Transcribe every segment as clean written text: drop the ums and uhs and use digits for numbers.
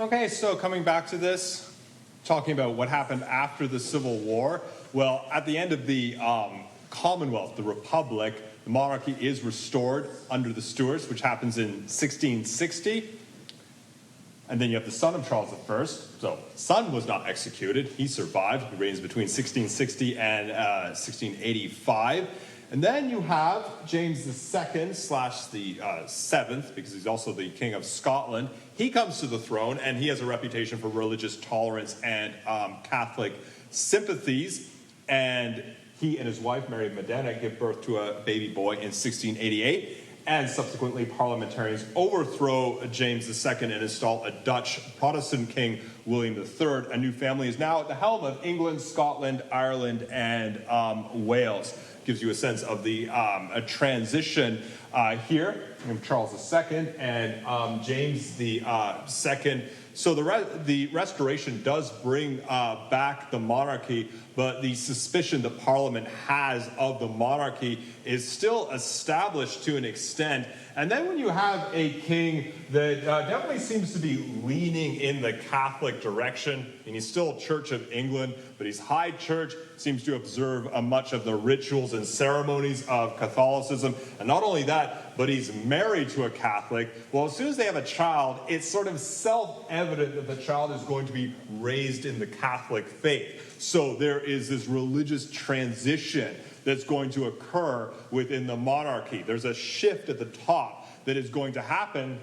Okay, so coming back to this, talking about what happened after the Civil War. Well, at the end of the Commonwealth, the Republic, the monarchy is restored under the Stuarts, which happens in 1660. And then you have the son of Charles I. So, son was not executed. He survived. He reigns between 1660 and 1685. And then you have James II slash the 7th, because he's also the King of Scotland. He comes to the throne, and he has a reputation for religious tolerance and Catholic sympathies. And he and his wife, Mary Modena, give birth to a baby boy in 1688. And subsequently, parliamentarians overthrow James II and install a Dutch Protestant king, William III. A new family is now at the helm of England, Scotland, Ireland, and Wales. Gives you a sense of the a transition here of Charles II and James II. So the restoration does bring back the monarchy, but the suspicion that Parliament has of the monarchy is still established to an extent. And then when you have a king that definitely seems to be leaning in the Catholic direction, and he's still Church of England, but he's High Church, seems to observe much of the rituals and ceremonies of Catholicism. And not only that, but he's married to a Catholic. Well, as soon as they have a child, it's sort of self-evident that the child is going to be raised in the Catholic faith. So there is this religious transition that's going to occur within the monarchy. There's a shift at the top that is going to happen,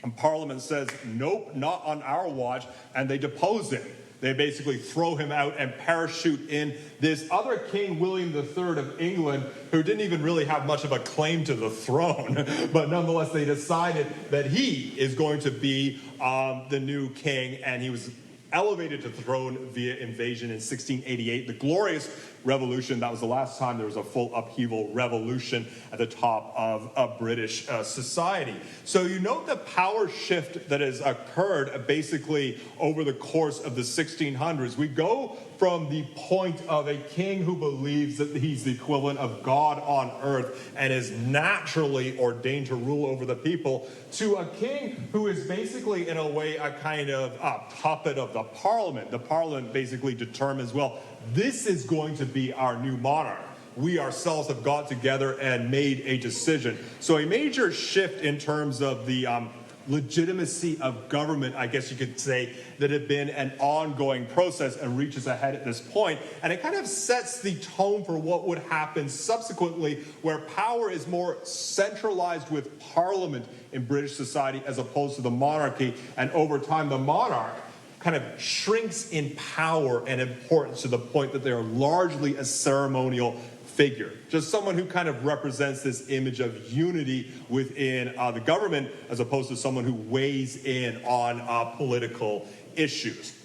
and Parliament says, nope, not on our watch, and they depose him. They basically throw him out and parachute in this other king, William III of England, who didn't even really have much of a claim to the throne. But nonetheless, they decided that he is going to be the new king, and he was elevated to the throne via invasion in 1688. The Glorious Revolution, that was the last time there was a full upheaval revolution at the top of British society. So you note the power shift that has occurred basically over the course of the 1600s. We go from the point of a king who believes that he's the equivalent of God on earth and is naturally ordained to rule over the people, to a king who is basically, in a way, a kind of a puppet of the Parliament. The Parliament basically determines, well, this is going to be our new monarch. We ourselves have got together and made a decision. So a major shift in terms of the legitimacy of government, I guess you could say, that had been an ongoing process and reaches ahead at this point. And it kind of sets the tone for what would happen subsequently, where power is more centralized with Parliament in British society as opposed to the monarchy. And over time, the monarch kind of shrinks in power and importance to the point that they are largely a ceremonial figure. Just someone who kind of represents this image of unity within the government, as opposed to someone who weighs in on political issues.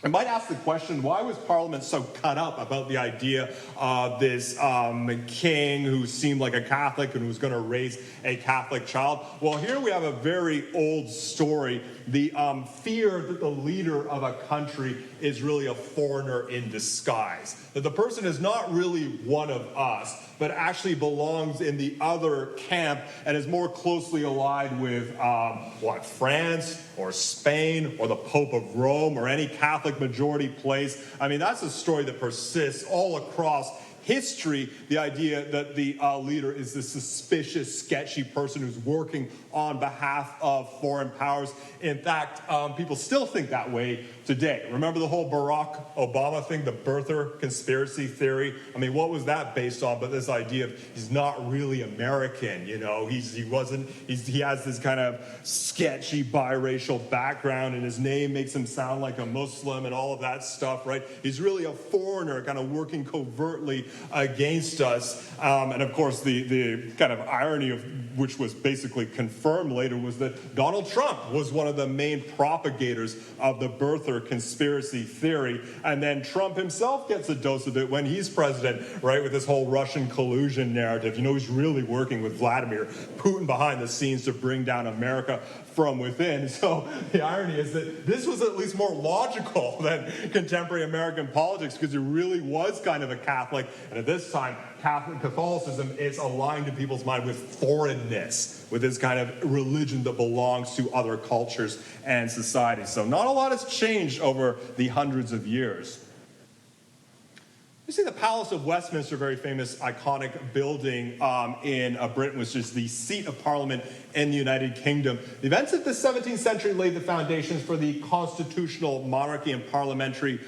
I might ask the question, why was Parliament so cut up about the idea of this king who seemed like a Catholic and who was going to raise a Catholic child? Well, here we have a very old story. The fear that the leader of a country is really a foreigner in disguise. That the person is not really one of us, but actually belongs in the other camp and is more closely allied with, France or Spain or the Pope of Rome or any Catholic majority place. I mean, that's a story that persists all across history, the idea that the leader is this suspicious, sketchy person who's working on behalf of foreign powers. In fact, people still think that way today. Remember the whole Barack Obama thing, the birther conspiracy theory? I mean, what was that based on but this idea of he's not really American, you know? He has this kind of sketchy biracial background, and his name makes him sound like a Muslim and all of that stuff, right? He's really a foreigner kind of working covertly against us. And of course, the kind of irony of which was basically confirmed later was that Donald Trump was one of the main propagators of the birther conspiracy theory. And then Trump himself gets a dose of it when he's president, right, with this whole Russian collusion narrative. You know, he's really working with Vladimir Putin behind the scenes to bring down America from within. So the irony is that this was at least more logical than contemporary American politics, because he really was kind of a Catholic And at this time, Catholicism is aligned in people's mind with foreignness, with this kind of religion that belongs to other cultures and societies. So not a lot has changed over the hundreds of years. You see the Palace of Westminster, very famous, iconic building in Britain, which is the seat of Parliament in the United Kingdom. The events of the 17th century laid the foundations for the constitutional monarchy and parliamentary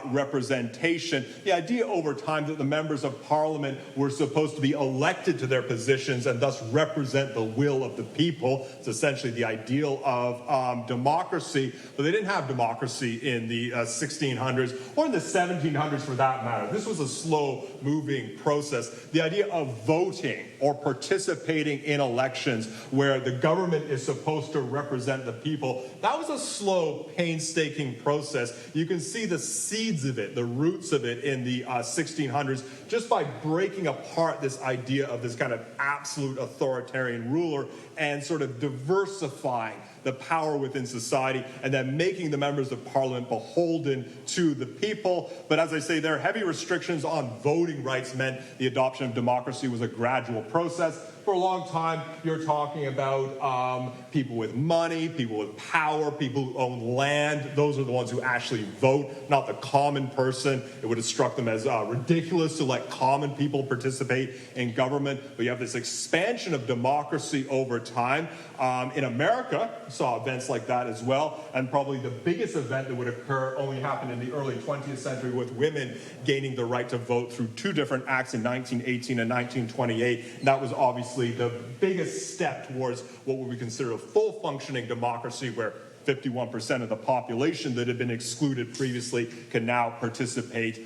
representation. The idea over time that the members of Parliament were supposed to be elected to their positions and thus represent the will of the people. It's essentially the ideal of democracy, but they didn't have democracy in the 1600s or in the 1700s for that matter. This was a slow-moving process. The idea of voting or participating in elections where the government is supposed to represent the people, that was a slow, painstaking process. You can see the seeds of it, the roots of it in the 1600s, just by breaking apart this idea of this kind of absolute authoritarian ruler and sort of diversifying the power within society and then making the members of Parliament beholden to the people. But as I say, there, heavy restrictions on voting rights meant the adoption of democracy was a gradual process. For a long time, you're talking about people with money, people with power, people who own land. Those are the ones who actually vote, not the common person. It would have struck them as ridiculous to let common people participate in government. But you have this expansion of democracy over time. In America, you saw events like that as well. And probably the biggest event that would occur only happened in the early 20th century with women gaining the right to vote through two different acts in 1918 and 1928. And that was obviously the biggest step towards what would be considered a full functioning democracy where 51% of the population that had been excluded previously can now participate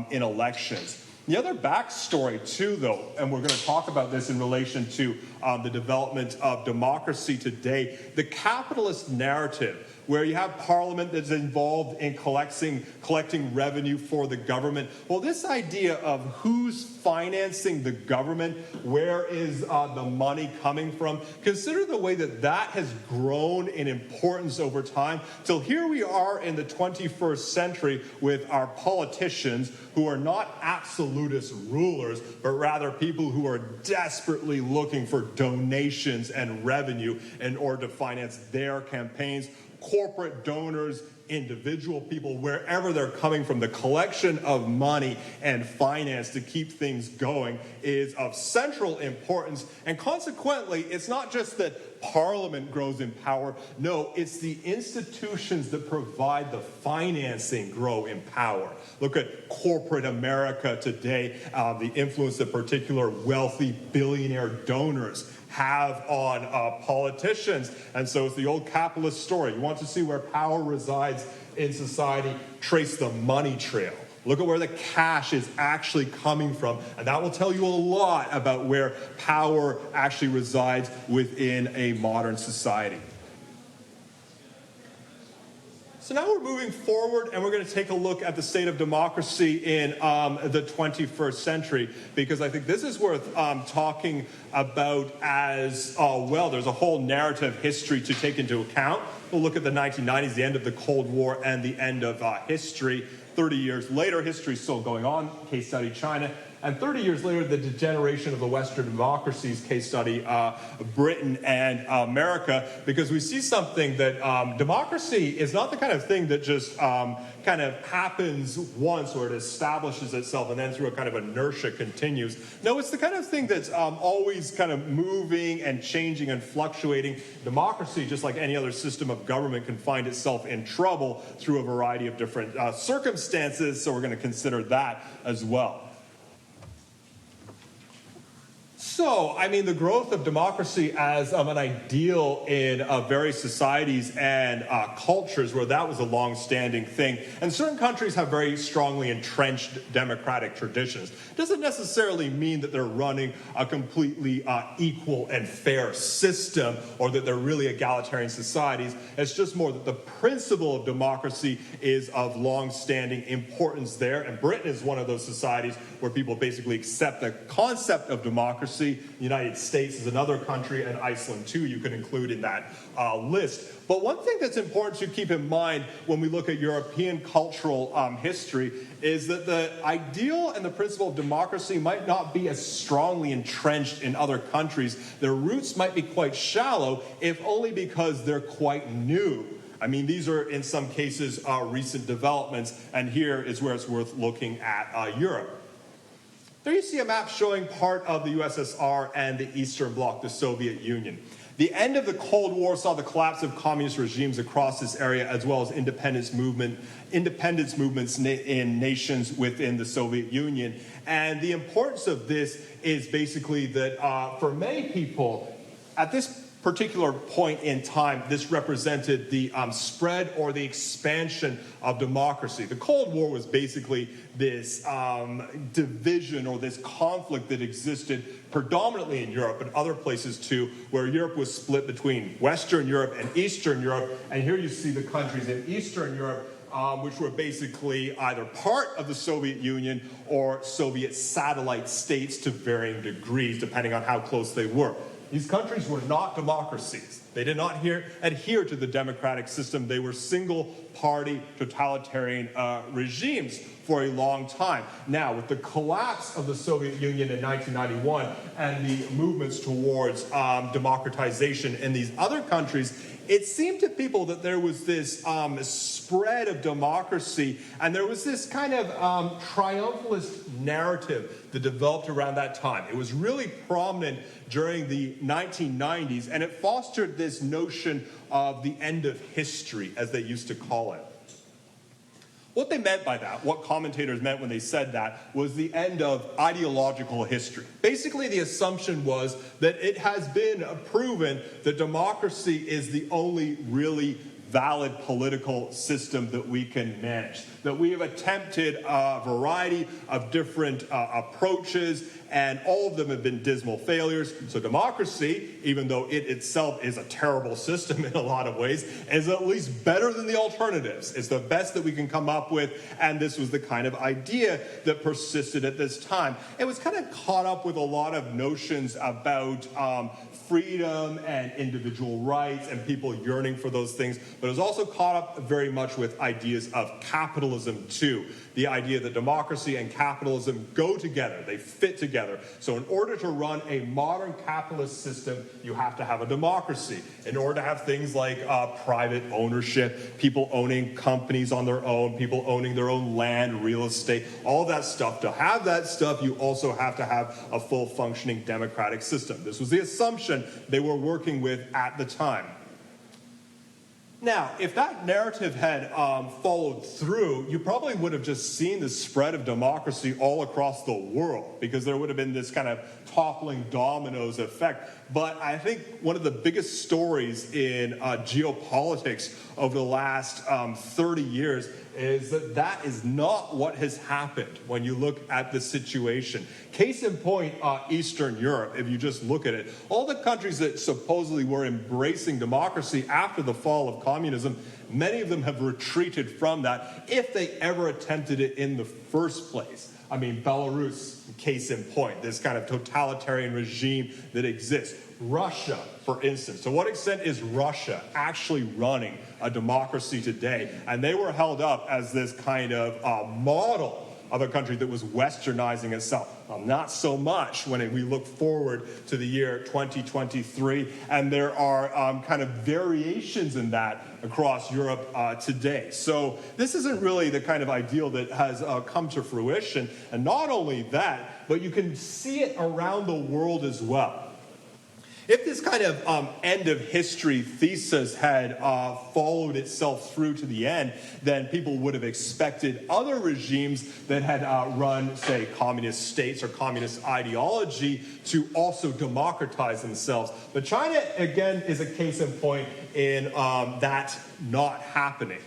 in elections. The other backstory too, though, and we're going to talk about this in relation to the development of democracy today, the capitalist narrative, where you have Parliament that's involved in collecting revenue for the government. Well, this idea of who's financing the government, where is the money coming from, consider the way that that has grown in importance over time, till here we are in the 21st century with our politicians who are not absolutist rulers, but rather people who are desperately looking for donations and revenue in order to finance their campaigns. Corporate donors, individual people, wherever they're coming from, the collection of money and finance to keep things going is of central importance. And consequently, it's not just that Parliament grows in power. No, it's the institutions that provide the financing grow in power. Look at corporate America today, the influence that particular wealthy billionaire donors have on politicians. And so it's the old capitalist story. You want to see where power resides in society, trace the money trail. Look at where the cash is actually coming from, and that will tell you a lot about where power actually resides within a modern society. So now we're moving forward, and we're going to take a look at the state of democracy in the 21st century, because I think this is worth talking about as well. There's a whole narrative history to take into account. We'll look at the 1990s, the end of the Cold War, and the end of history. 30 years later, history is still going on. Case study China. And 30 years later, the degeneration of the Western democracies, case study Britain and America, because we see something that democracy is not the kind of thing that just kind of happens once or it establishes itself and then through a kind of inertia continues. No, it's the kind of thing that's always kind of moving and changing and fluctuating. Democracy, just like any other system of government, can find itself in trouble through a variety of different circumstances, so we're going to consider that as well. So, I mean, the growth of democracy as an ideal in various societies and cultures where that was a long-standing thing. And certain countries have very strongly entrenched democratic traditions. Doesn't necessarily mean that they're running a completely equal and fair system or that they're really egalitarian societies. It's just more that the principle of democracy is of long-standing importance there. And Britain is one of those societies where people basically accept the concept of democracy democracy. The United States is another country, and Iceland too you can include in that list. But one thing that's important to keep in mind when we look at European cultural history is that the ideal and the principle of democracy might not be as strongly entrenched in other countries. Their roots might be quite shallow, if only because they're quite new. I mean, these are, in some cases, recent developments, and here is where it's worth looking at Europe. There you see a map showing part of the USSR and the Eastern Bloc, the Soviet Union. The end of the Cold War saw the collapse of communist regimes across this area, as well as independence movements in nations within the Soviet Union. And the importance of this is basically that for many people, at this particular point in time, this represented the spread or the expansion of democracy. The Cold War was basically this division or this conflict that existed predominantly in Europe and other places too, where Europe was split between Western Europe and Eastern Europe. And here you see the countries in Eastern Europe which were basically either part of the Soviet Union or Soviet satellite states to varying degrees, depending on how close they were. These countries were not democracies. They did not adhere to the democratic system. They were single-party totalitarian regimes for a long time. Now, with the collapse of the Soviet Union in 1991 and the movements towards democratization in these other countries, it seemed to people that there was this spread of democracy, and there was this kind of triumphalist narrative that developed around that time. It was really prominent during the 1990s, and it fostered this notion of the end of history, as they used to call it. What they meant by that, what commentators meant when they said that, was the end of ideological history. Basically, the assumption was that it has been proven that democracy is the only really valid political system that we can manage. That we have attempted a variety of different approaches, and all of them have been dismal failures. So democracy, even though it itself is a terrible system in a lot of ways, is at least better than the alternatives. It's the best that we can come up with, and this was the kind of idea that persisted at this time. It was kind of caught up with a lot of notions about freedom and individual rights and people yearning for those things, but it was also caught up very much with ideas of capitalism too. The idea that democracy and capitalism go together, they fit together. So in order to run a modern capitalist system, you have to have a democracy. In order to have things like private ownership, people owning companies on their own, people owning their own land, real estate, all that stuff. To have that stuff, you also have to have a full functioning democratic system. This was the assumption they were working with at the time. Now, if that narrative had followed through, you probably would have just seen the spread of democracy all across the world, because there would have been this kind of toppling dominoes effect. But I think one of the biggest stories in geopolitics over the last 30 years is that that is not what has happened when you look at the situation. Case in point, Eastern Europe, if you just look at it, all the countries that supposedly were embracing democracy after the fall of communism, many of them have retreated from that, if they ever attempted it in the first place. I mean, Belarus, case in point, this kind of totalitarian regime that exists. Russia, for instance. To what extent is Russia actually running a democracy today? And they were held up as this kind of model of a country that was westernizing itself. Well, not so much when we look forward to the year 2023, and there are kind of variations in that across Europe today. So this isn't really the kind of ideal that has come to fruition. And not only that, but you can see it around the world as well. If this kind of end of history thesis had followed itself through to the end, then people would have expected other regimes that had run, say, communist states or communist ideology to also democratize themselves. But China, again, is a case in point in that not happening.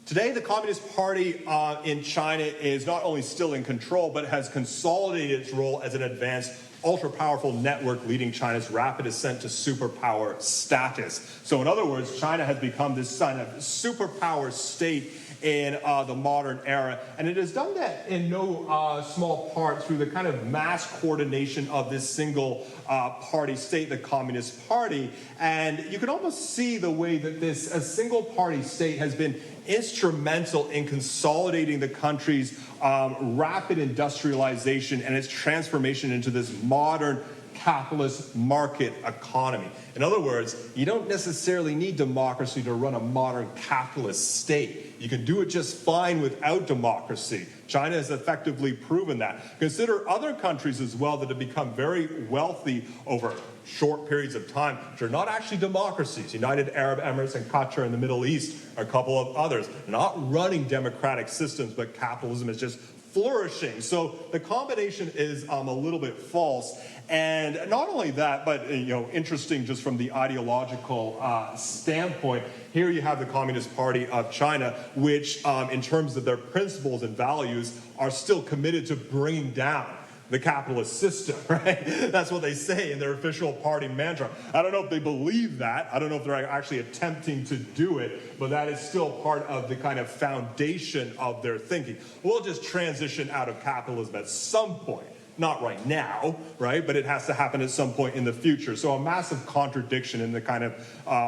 Today, the Communist Party in China is not only still in control, but has consolidated its role as an advanced, ultra-powerful network leading China's rapid ascent to superpower status. So in other words, China has become this kind of superpower state in the modern era. And it has done that in no small part through the kind of mass coordination of this single party state, the Communist Party. And you can almost see the way that this a single party state has been instrumental in consolidating the country's rapid industrialization and its transformation into this modern capitalist market economy. In other words, you don't necessarily need democracy to run a modern capitalist state. You can do it just fine without democracy. China has effectively proven that. Consider other countries as well that have become very wealthy over short periods of time, which are not actually democracies. United Arab Emirates and Qatar in the Middle East are a couple of others. Not running democratic systems, but capitalism is just flourishing. So the combination is a little bit false. And not only that, but interesting just from the ideological standpoint, here you have the Communist Party of China, which in terms of their principles and values are still committed to bringing down the capitalist system, right? That's what they say in their official party mantra. I don't know if they believe that. I don't know if they're actually attempting to do it, but that is still part of the kind of foundation of their thinking. We'll just transition out of capitalism at some point. Not right now, right? But it has to happen at some point in the future. So a massive contradiction in the kind of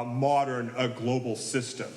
modern global system.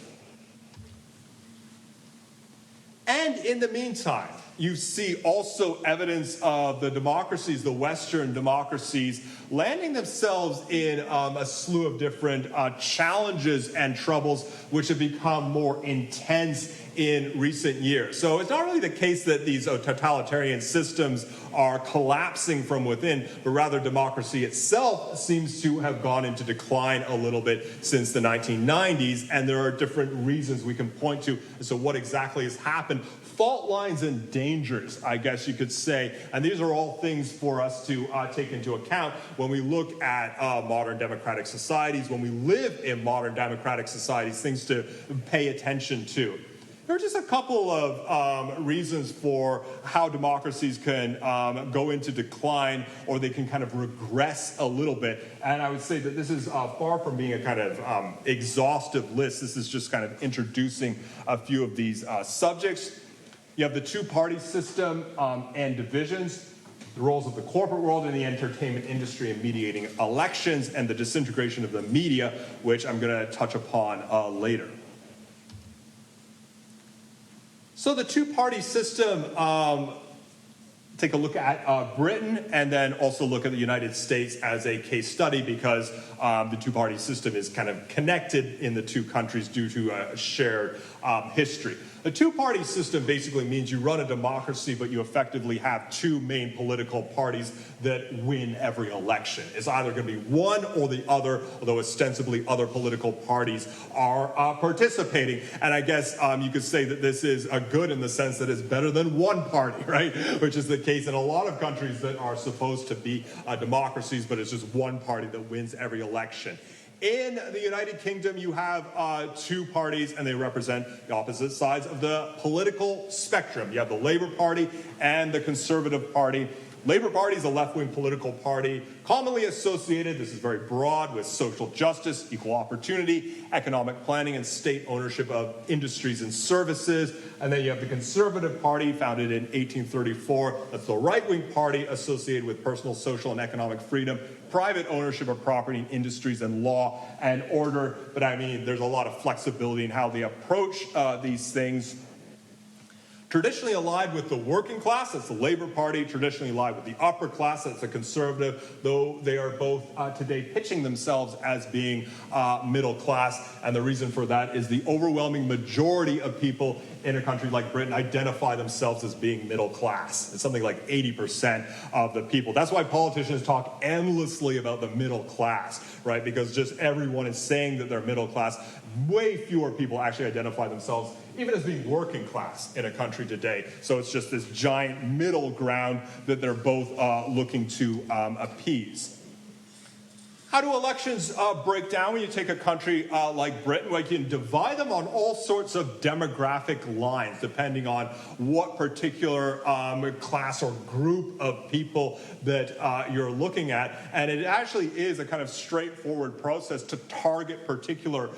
And in the meantime, you see also evidence of the democracies, the Western democracies, landing themselves in a slew of different challenges and troubles which have become more intense in recent years. So it's not really the case that these totalitarian systems are collapsing from within, but rather democracy itself seems to have gone into decline a little bit since the 1990s, and there are different reasons we can point to as to what exactly has happened. Fault lines and dangers, I guess you could say, and these are all things for us to take into account when we look at modern democratic societies, when we live in modern democratic societies, things to pay attention to. There are just a couple of reasons for how democracies can go into decline, or they can kind of regress a little bit. And I would say that this is far from being a kind of exhaustive list. This is just kind of introducing a few of these subjects. You have the two-party system and divisions, the roles of the corporate world and the entertainment industry in mediating elections, and the disintegration of the media, which I'm going to touch upon later. So the two-party system, take a look at Britain and then also look at the United States as a case study, because the two-party system is kind of connected in the two countries due to a shared history. The two-party system basically means you run a democracy, but you effectively have two main political parties that win every election. It's either going to be one or the other, although ostensibly other political parties are participating. And I guess you could say that this is a good in the sense that it's better than one party, right? Which is the case in a lot of countries that are supposed to be democracies, but it's just one party that wins every election. In the United Kingdom, you have two parties, and they represent the opposite sides of the political spectrum. You have the Labour Party and the Conservative Party. Labour Party is a left-wing political party commonly associated, this is very broad, with social justice, equal opportunity, economic planning, and state ownership of industries and services. And then you have the Conservative Party, founded in 1834. That's the right-wing party associated with personal, social, and economic freedom, private ownership of property, industries, and law and order. But I mean, there's a lot of flexibility in how they approach these things. Traditionally allied with the working class, that's the Labour Party. Traditionally allied with the upper class, that's the Conservative, though they are both today pitching themselves as being middle class. And the reason for that is the overwhelming majority of people in a country like Britain identify themselves as being middle class. It's something like 80% of the people. That's why politicians talk endlessly about the middle class, right? Because just everyone is saying that they're middle class. Way fewer people actually identify themselves even as being working class in a country today. So it's just this giant middle ground that they're both looking to appease. How do elections break down when you take a country like Britain? Well, you can divide them on all sorts of demographic lines, depending on what particular class or group of people that you're looking at. And it actually is a kind of straightforward process to target particular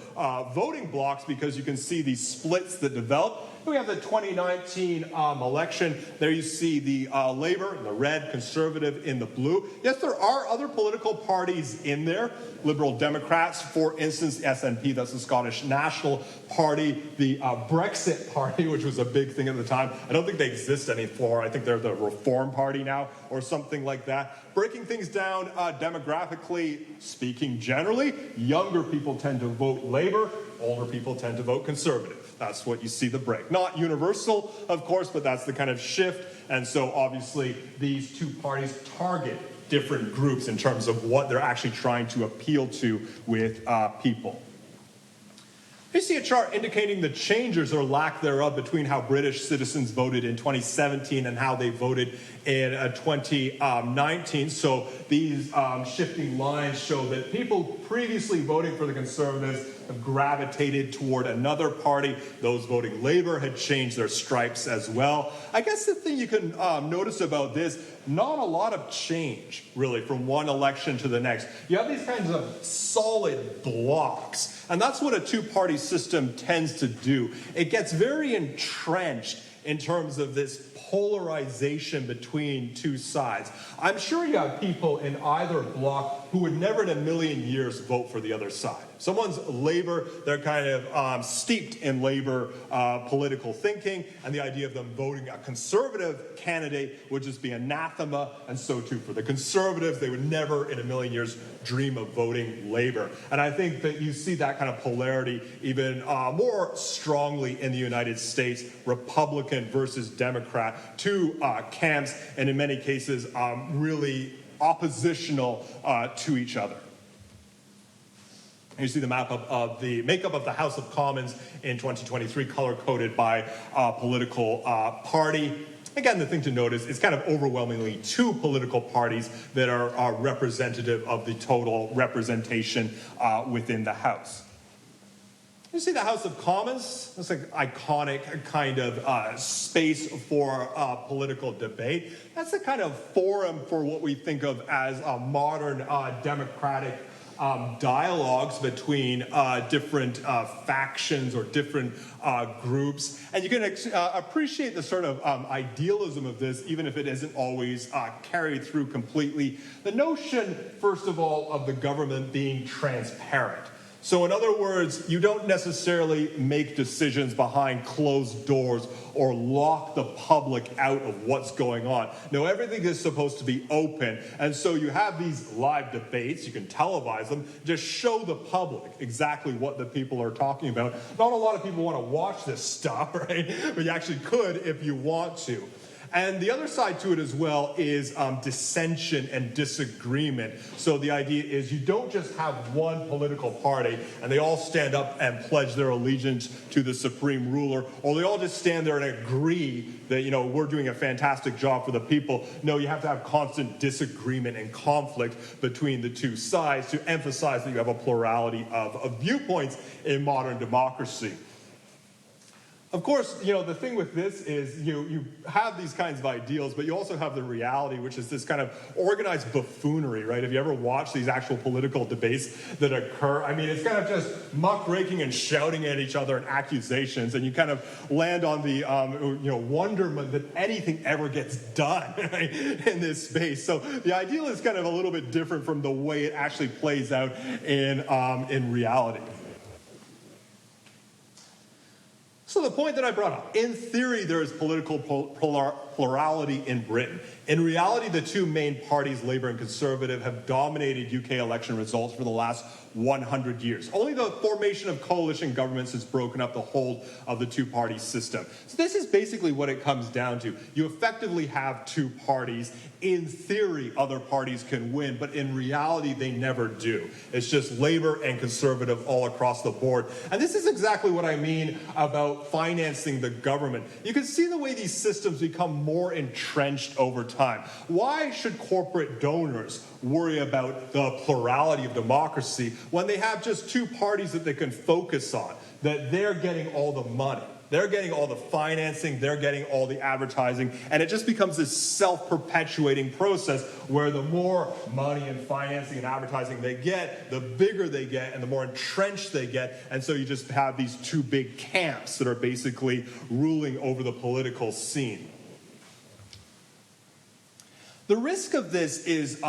voting blocks, because you can see these splits that develop. We have the 2019 election. There you see the Labour in the red, Conservative in the blue. Yes, there are other political parties in there. Liberal Democrats, for instance, the SNP, that's the Scottish National Party, the Brexit Party, which was a big thing at the time. I don't think they exist anymore. I think they're the Reform Party now or something like that. Breaking things down demographically speaking generally, younger people tend to vote Labour, older people tend to vote Conservative. That's what you see the break. Not universal, of course, but that's the kind of shift. And so obviously these two parties target different groups in terms of what they're actually trying to appeal to with people. You see a chart indicating the changes or lack thereof between how British citizens voted in 2017 and how they voted in 2019. So these shifting lines show that people previously voting for the Conservatives have gravitated toward another party. Those voting Labour had changed their stripes as well. I guess the thing you can notice about this, not a lot of change, really, from one election to the next. You have these kinds of solid blocks, and that's what a two-party system tends to do. It gets very entrenched in terms of this polarization between two sides. I'm sure you have people in either bloc who would never in a million years vote for the other side. If someone's Labour, they're kind of steeped in Labour political thinking, and the idea of them voting a Conservative candidate would just be anathema, and so too for the Conservatives. They would never in a million years dream of voting Labour. And I think that you see that kind of polarity even more strongly in the United States, Republican versus Democrat, two camps, and in many cases really oppositional to each other. And you see the map of the makeup of the House of Commons in 2023, color-coded by political party. Again, the thing to notice is kind of overwhelmingly two political parties that are representative of the total representation within the House. You see the House of Commons, it's an iconic kind of space for political debate. That's the kind of forum for what we think of as modern democratic dialogues between different factions or different groups. And you can appreciate the sort of idealism of this, even if it isn't always carried through completely. The notion, first of all, of the government being transparent. So in other words, you don't necessarily make decisions behind closed doors or lock the public out of what's going on. No, everything is supposed to be open. And so you have these live debates, you can televise them, just show the public exactly what the people are talking about. Not a lot of people want to watch this stuff, right? But you actually could if you want to. And the other side to it as well is dissension and disagreement. So the idea is you don't just have one political party and they all stand up and pledge their allegiance to the supreme ruler, or they all just stand there and agree that, you know, we're doing a fantastic job for the people. No, you have to have constant disagreement and conflict between the two sides to emphasize that you have a plurality of viewpoints in modern democracy. Of course, you know, the thing with this is you have these kinds of ideals, but you also have the reality, which is this kind of organized buffoonery, right? Have you ever watched these actual political debates that occur? I mean, it's kind of just muckraking and shouting at each other and accusations, and you kind of land on the wonderment that anything ever gets done, right, in this space. So the ideal is kind of a little bit different from the way it actually plays out in reality. So the point that I brought up, in theory, there is political plurality in Britain. In reality, the two main parties, Labour and Conservative, have dominated UK election results for the last 100 years. Only the formation of coalition governments has broken up the hold of the two-party system. So this is basically what it comes down to. You effectively have two parties. In theory, other parties can win, but in reality, they never do. It's just Labour and Conservative all across the board. And this is exactly what I mean about financing the government. You can see the way these systems become more entrenched over time. Why should corporate donors worry about the plurality of democracy when they have just two parties that they can focus on, that they're getting all the money, they're getting all the financing, they're getting all the advertising, and it just becomes this self-perpetuating process where the more money and financing and advertising they get, the bigger they get and the more entrenched they get. And so you just have these two big camps that are basically ruling over the political scene. The risk of this is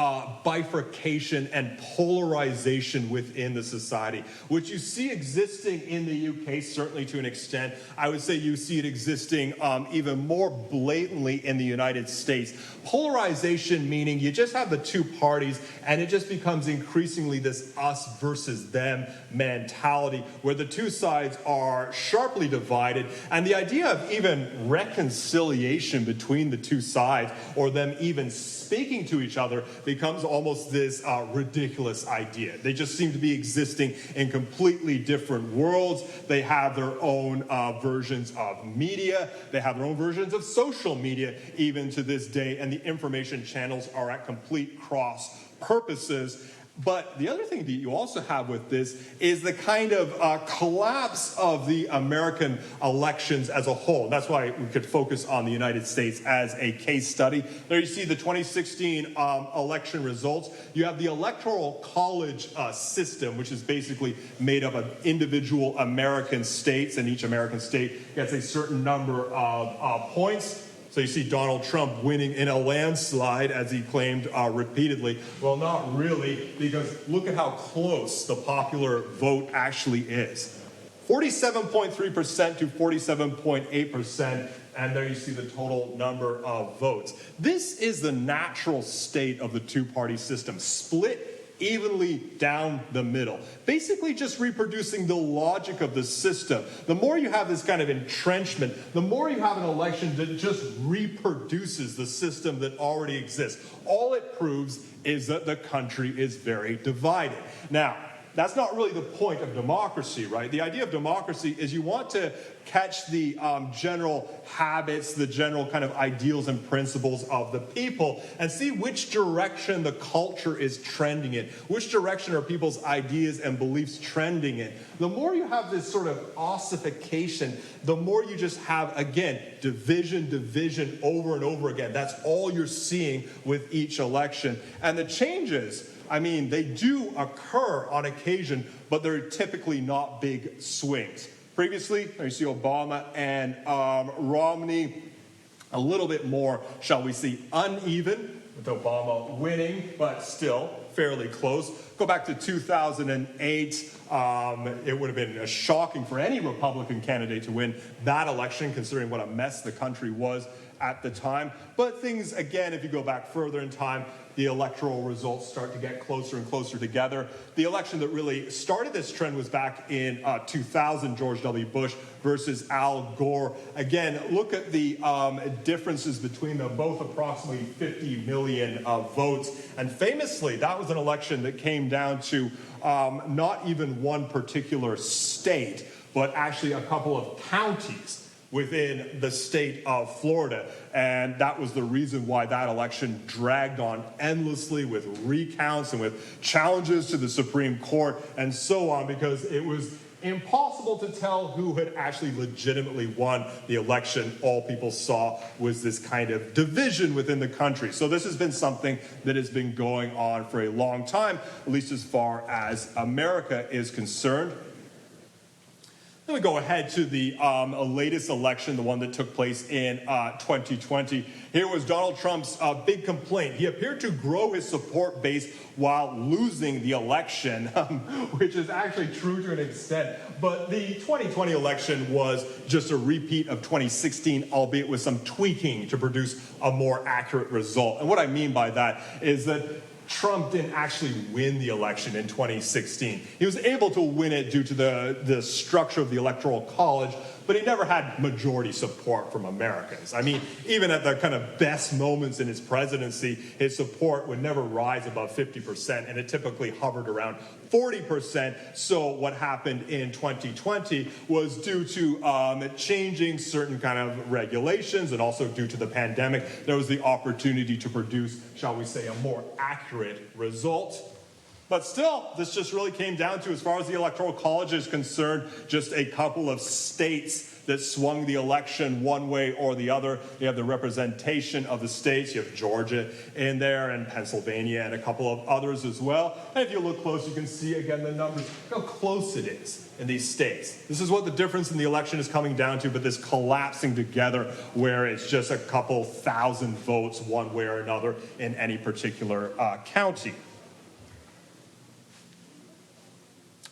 bifurcation and polarization within the society, which you see existing in the UK, certainly to an extent. I would say you see it existing even more blatantly in the United States. Polarization meaning you just have the two parties, and it just becomes increasingly this us versus them mentality, where the two sides are sharply divided, and the idea of even reconciliation between the two sides, or them even speaking to each other, becomes almost this ridiculous idea. They just seem to be existing in completely different worlds. They have their own versions of media. They have their own versions of social media, even to this day, and the information channels are at complete cross purposes. But the other thing that you also have with this is the kind of collapse of the American elections as a whole. That's why we could focus on the United States as a case study. There you see the 2016 election results. You have the Electoral College system, which is basically made up of individual American states, and each American state gets a certain number of points. So you see Donald Trump winning in a landslide, as he claimed repeatedly. Well, not really, because look at how close the popular vote actually is. 47.3% to 47.8%, and there you see the total number of votes. This is the natural state of the two-party system, split evenly down the middle, basically just reproducing the logic of the system. The more you have this kind of entrenchment, the more you have an election that just reproduces the system that already exists. All it proves is that the country is very divided. Now, that's not really the point of democracy, right? The idea of democracy is you want to catch the general habits, the general kind of ideals and principles of the people, and see which direction the culture is trending in. Which direction are people's ideas and beliefs trending in? The more you have this sort of ossification, the more you just have, again, division over and over again. That's all you're seeing with each election. And the changes, I mean, they do occur on occasion, but they're typically not big swings. Previously, you see Obama and Romney, a little bit more, shall we say, uneven, with Obama winning, but still fairly close. Go back to 2008. It would have been shocking for any Republican candidate to win that election, considering what a mess the country was at the time. But things, again, if you go back further in time, the electoral results start to get closer and closer together. The election that really started this trend was back in 2000, George W. Bush versus Al Gore. Again, look at the differences between them, both approximately 50 million votes. And famously, that was an election that came down to not even one particular state, but actually a couple of counties within the state of Florida. And that was the reason why that election dragged on endlessly, with recounts and with challenges to the Supreme Court and so on, because it was impossible to tell who had actually legitimately won the election. All people saw was this kind of division within the country. So this has been something that has been going on for a long time, at least as far as America is concerned. Then we go ahead to the latest election, the one that took place in 2020. Here was Donald Trump's big complaint. He appeared to grow his support base while losing the election, which is actually true to an extent. But the 2020 election was just a repeat of 2016, albeit with some tweaking to produce a more accurate result. And what I mean by that is that Trump didn't actually win the election in 2016. He was able to win it due to the structure of the Electoral College, but he never had majority support from Americans. I mean, even at the kind of best moments in his presidency, his support would never rise above 50%, and it typically hovered around 40%. So what happened in 2020 was due to changing certain kind of regulations, and also due to the pandemic, there was the opportunity to produce, shall we say, a more accurate result. But still, this just really came down to, as far as the Electoral College is concerned, just a couple of states that swung the election one way or the other. You have the representation of the states. You have Georgia in there and Pennsylvania and a couple of others as well. And if you look close, you can see again the numbers, how close it is in these states. This is what the difference in the election is coming down to, but this collapsing together where it's just a couple thousand votes one way or another in any particular county.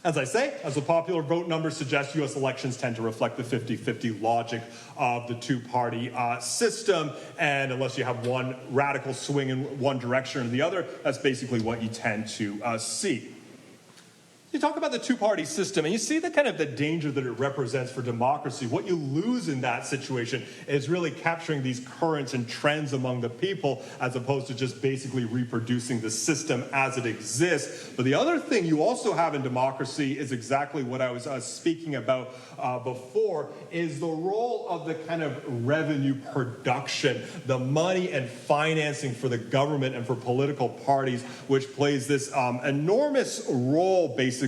As I say, as the popular vote numbers suggest, U.S. elections tend to reflect the 50-50 logic of the two-party system. And unless you have one radical swing in one direction or the other, that's basically what you tend to see. You talk about the two-party system, and you see the kind of the danger that it represents for democracy. What you lose in that situation is really capturing these currents and trends among the people, as opposed to just basically reproducing the system as it exists. But the other thing you also have in democracy is exactly what I was speaking about before, is the role of the kind of revenue production, the money and financing for the government and for political parties, which plays this enormous role, basically,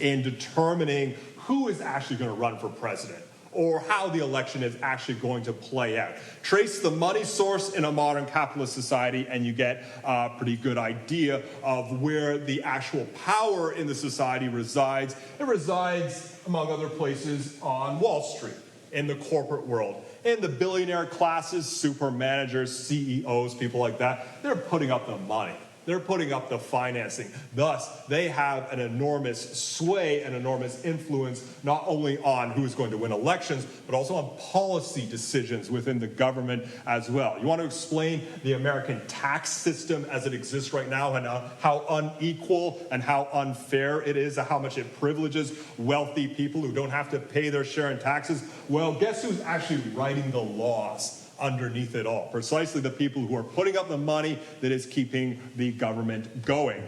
in determining who is actually going to run for president or how the election is actually going to play out. Trace the money source in a modern capitalist society and you get a pretty good idea of where the actual power in the society resides. It resides, among other places, on Wall Street, in the corporate world. In the billionaire classes, super managers, CEOs, people like that, they're putting up the money. They're putting up the financing. Thus, they have an enormous sway and enormous influence, not only on who's going to win elections, but also on policy decisions within the government as well. You want to explain the American tax system as it exists right now and how unequal and how unfair it is, how much it privileges wealthy people who don't have to pay their share in taxes? Well, guess who's actually writing the laws underneath it all? Precisely the people who are putting up the money that is keeping the government going.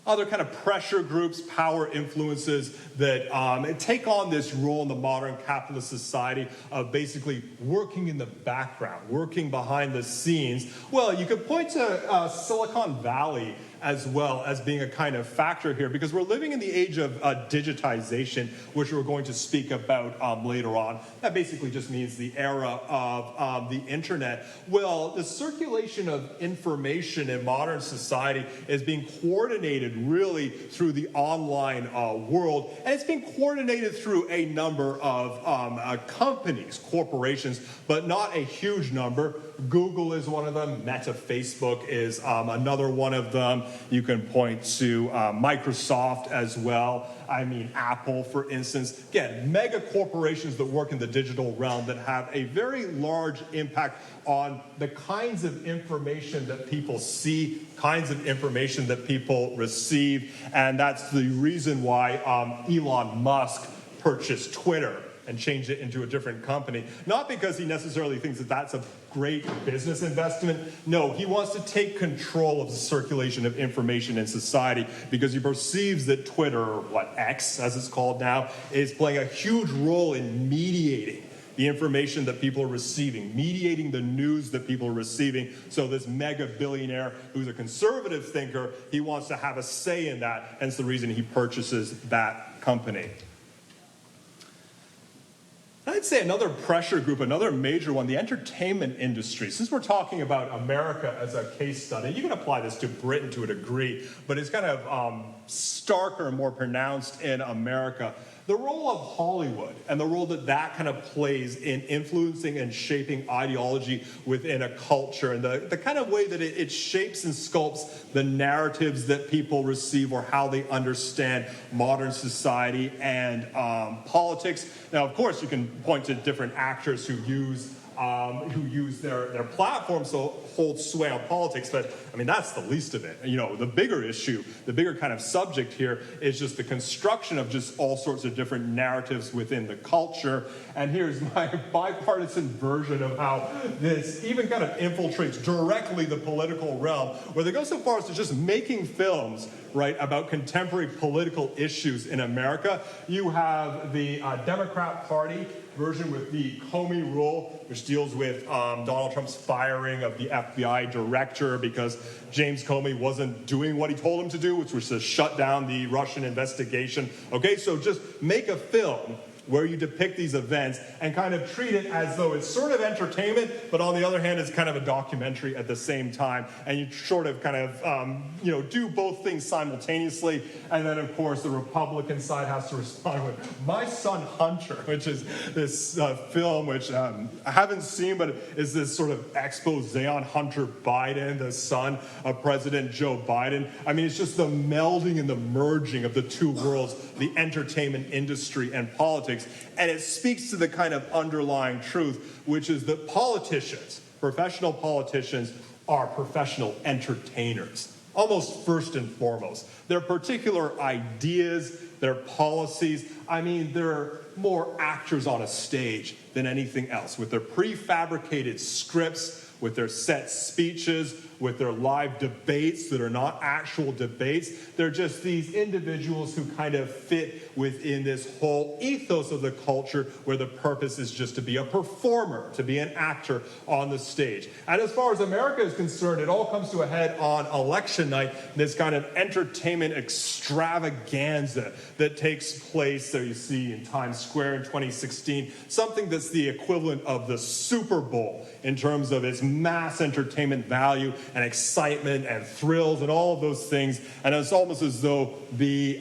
Other kind of pressure groups, power influences that take on this role in the modern capitalist society of basically working in the background, working behind the scenes. Well, you could point to Silicon Valley as well as being a kind of factor here, because we're living in the age of digitization, which we're going to speak about later on. That basically just means the era of the internet. Well, the circulation of information in modern society is being coordinated really through the online world, and it's being coordinated through a number of companies, corporations, but not a huge number. Google is one of them. Meta, Facebook is another one of them. You can point to Microsoft as well. I mean, Apple, for instance. Again, mega corporations that work in the digital realm that have a very large impact on the kinds of information that people see, kinds of information that people receive. And that's the reason why Elon Musk purchased Twitter and changed it into a different company. Not because he necessarily thinks that that's a great business investment. No, he wants to take control of the circulation of information in society because he perceives that Twitter, or what, X as it's called now, is playing a huge role in mediating the information that people are receiving, mediating the news that people are receiving. So this mega billionaire who's a conservative thinker, he wants to have a say in that, hence the reason he purchases that company. I'd say another pressure group, another major one, the entertainment industry. Since we're talking about America as a case study, you can apply this to Britain to a degree, but it's kind of starker and more pronounced in America. The role of Hollywood and the role that that kind of plays in influencing and shaping ideology within a culture, and the kind of way that it shapes and sculpts the narratives that people receive or how they understand modern society and politics. Now, of course, you can point to different actors who use their platforms to hold sway on politics, but I mean, that's the least of it. You know, the bigger issue, the bigger kind of subject here is just the construction of just all sorts of different narratives within the culture. And here's my bipartisan version of how this even kind of infiltrates directly the political realm, where they go so far as to just making films, right, about contemporary political issues in America. You have the Democrat Party version with the Comey rule, which deals with Donald Trump's firing of the FBI director because James Comey wasn't doing what he told him to do, which was to shut down the Russian investigation. Okay, so just make a film where you depict these events and kind of treat it as though it's sort of entertainment, but on the other hand, it's kind of a documentary at the same time. And you sort of kind of, do both things simultaneously. And then, of course, the Republican side has to respond with My Son Hunter, which is this film which I haven't seen, but is this sort of expose on Hunter Biden, the son of President Joe Biden. I mean, it's just the melding and the merging of the two worlds, the entertainment industry and politics. And it speaks to the kind of underlying truth, which is that politicians, professional politicians, are professional entertainers, almost first and foremost. Their particular ideas, their policies, I mean, they're more actors on a stage than anything else, with their prefabricated scripts, with their set speeches, with their live debates that are not actual debates. They're just these individuals who kind of fit within this whole ethos of the culture where the purpose is just to be a performer, to be an actor on the stage. And as far as America is concerned, it all comes to a head on election night, this kind of entertainment extravaganza that takes place, so you see in Times Square in 2016, something that's the equivalent of the Super Bowl in terms of its mass entertainment value and excitement and thrills and all of those things. And it's almost as though the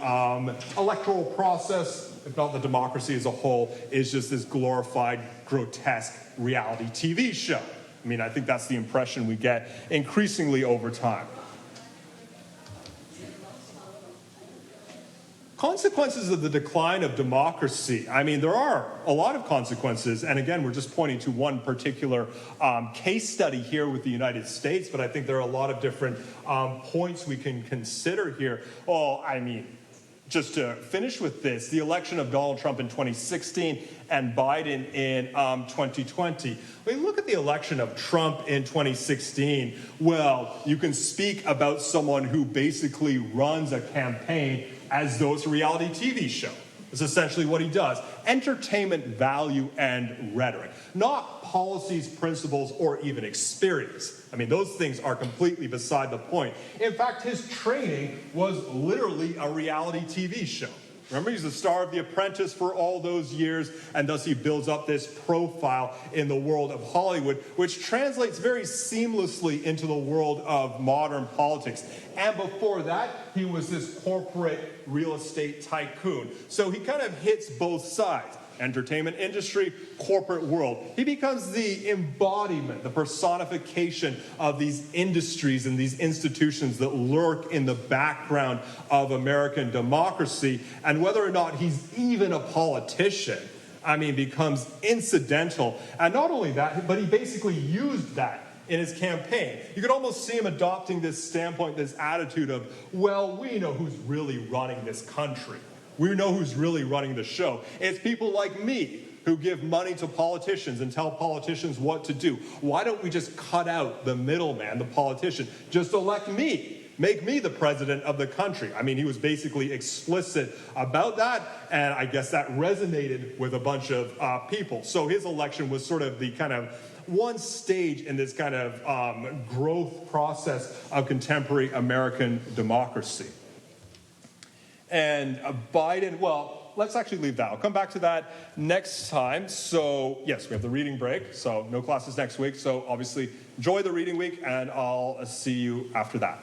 electoral process, if not the democracy as a whole, is just this glorified, grotesque reality TV show. I mean, I think that's the impression we get increasingly over time. Consequences of the decline of democracy. I mean, there are a lot of consequences. And again, we're just pointing to one particular case study here with the United States, but I think there are a lot of different points we can consider here. Well, I mean, just to finish with this, the election of Donald Trump in 2016 and Biden in 2020. When you look at the election of Trump in 2016, well, you can speak about someone who basically runs a campaign as though it's a reality TV show. It's essentially what he does. Entertainment value and rhetoric, not policies, principles, or even experience. I mean, those things are completely beside the point. In fact, his training was literally a reality TV show. Remember, he's the star of The Apprentice for all those years, and thus he builds up this profile in the world of Hollywood, which translates very seamlessly into the world of modern politics. And before that, he was this corporate real estate tycoon. So he kind of hits both sides. Entertainment industry, corporate world. He becomes the embodiment, the personification of these industries and these institutions that lurk in the background of American democracy. And whether or not he's even a politician, I mean, becomes incidental. And not only that, but he basically used that in his campaign. You could almost see him adopting this standpoint, this attitude of, well, we know who's really running this country. We know who's really running the show. It's people like me who give money to politicians and tell politicians what to do. Why don't we just cut out the middleman, the politician? Just elect me. Make me the president of the country. I mean, he was basically explicit about that, and I guess that resonated with a bunch of people. So his election was sort of the kind of one stage in this kind of growth process of contemporary American democracy. And Biden, well, let's actually leave that. I'll come back to that next time. So, yes, we have the reading break, so no classes next week. So, obviously, enjoy the reading week, and I'll see you after that.